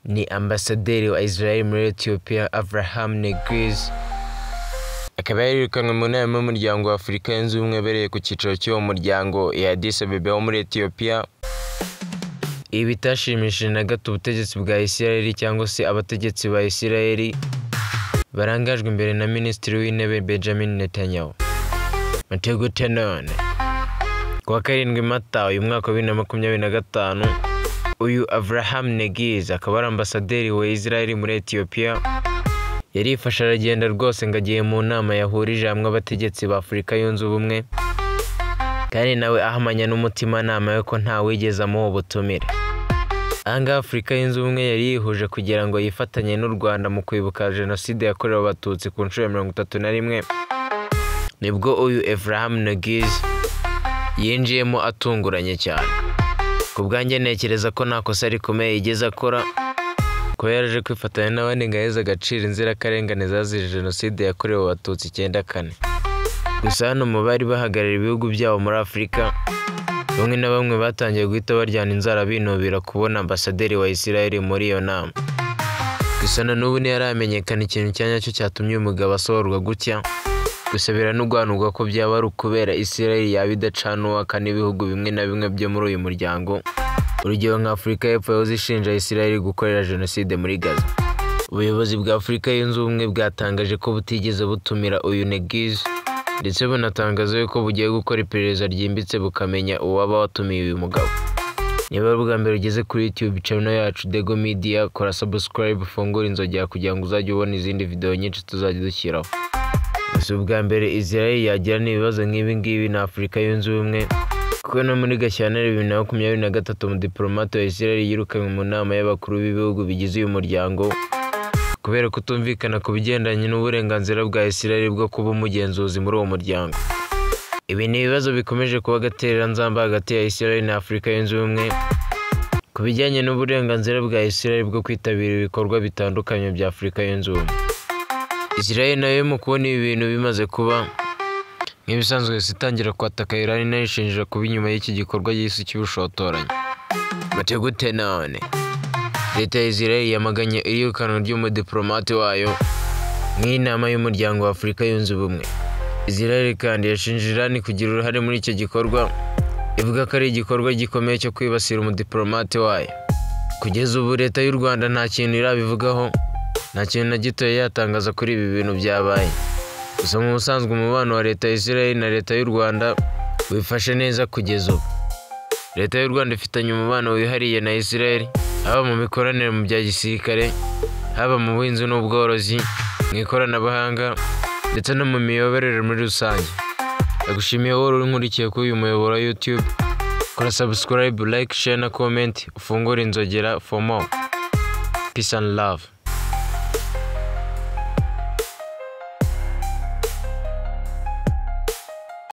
ni ambasaderi wa Israel muri Ethiopia Avraham Negiz akaba yarirukanwe mu nama y'umuryango wa Afurika yunze ubumwe bereye ku cyicaro cy'uwo muryango ya Addis Ababa wo muri Ethiopia. Ibi bitashimishije na gato ubutegetsi bwa Israel cyangwa se abategetsi ba Israel barangajwe imbere na Minisitiri w'Intebe Benjamin Netanyahu. Mategeko none kuwa 7 Mata uyu mwaka wa 2025 uyu Avraham Negiz akaba ari ambasaderi wa Israel muri Ethiopia yarifasha aragenda rwose ngo agiye mu nama yahurije hamwe abategetsi ba Afurika yunze ubumwe, kandi nawe ahamanya n'umutima nama yo ko nta wigeze amuha ubutumire. Anga Afurika yunze ubumwe yari yihuje kugira ngo yifatanye n'u Rwanda mu kwibuka jenoside yakorewe abatutsi ku nshuro ya 31. Nibwo uyu Avraham Negiz yinjiyemo atunguranye cyane. Ku bwanjye ntekereza ko nta kosa rikomeye yigeze akora, ko yaraje kwifatanya n'abandi ngo aheze agaciro inzirakarengane zazize jenoside yakorewe abatutsi 94. Gusa hano mu bari bahagarariye ibihugu byabo muri Afurika, bamwe na bamwe batangiye guhita baryana inzara binubira kubona ambasaderi wa Israel muri iyo nama. Gusa na n'ubu ntiyaramenyekana ikintu cyanyacyo cyatumye uyu mugabo asohorwa gutya. Gusa biranugwanugwa ko byaba ari ukubera Israel yaba idacanuwaka n'ibihugu bimwe na bimwe byo muri uyu muryango. Urugero nka Afurika y'Epfo yahoze ishinja Israel gukorera jenoside muri Gaza. Ubuyobozi bwa Afurika yunze ubumwe bwatangaje ko butigeze butumira uyu Negiz, ndetse bunatangaza ko bugiye gukora iperereza ryimbitse bukamenya uwaba watumiye uyu mugabo. Niba ari ubwa mbere ugeze kuri YouTube channel yacu Dego Media, kora subscribe, fungura inzogera kugira ngo uzajye ubona izindi video nyinshi tuzajya dushyiraho. Gusa ubwa mbere Israel yagira n'ibibazo nk'ibi ngibi na Afurika yunze ubumwe, kuko no muri Gashyantare 2023 umudiplomate wa Israel yirukanywe mu nama y'abakuru b'ibihugu bigize uyu muryango kubera kutumvikana ku bigendanye n'uburenganzira bwa Israel bwo kuba umugenzuzi muri uwo muryango. Ibi ni ibibazo bikomeje kuba gatereranzamba hagati ya Israel na Afurika yunze ubumwe ku bijyanye n'uburenganzira bwa Israel bwo kwitabira ibikorwa bitandukanye bya Afurika yunze ubumwe. Israel nayo mu kubona ibi bintu bimaze kuba nk'ibisanzwe sitangira kwataka Iran inayishinja kuba inyuma y'iki gikorwa y'isi cy'ubushotoranyi. Mategeko none leta ya Israel yamaganye iyirukanwa ry'umudiplomate wayo nk'inama y'umuryango wa Afurika yunze ubumwe. Israel kandi yashinje Iran kugira uruhare muri icyo gikorwa, ivuga ko ari igikorwa gikomeye cyo kwibasira umudiplomate wayo. Kugeza ubu leta y'u Rwanda nta kintu irabivugaho, nta kintu na gito yatangaza kuri ibi bintu byabaye. Gusa mu busanzwe umubano wa leta ya Israel na leta y'u Rwanda wifashe neza kugeza ubu. Leta y'u Rwanda ifitanye umubano wihariye na Israel, haba mu mikoranire mu bya gisirikare, haba mu buhinzi n'ubworozi, mu ikoranabuhanga, ndetse no mu miyoborere muri rusange. Ndagushimiye wowe uri nkurikiye kuri uyu muyoboro wa YouTube. Kora subscribe, like, share na comment, ufungure inzogera for more. Peace and love.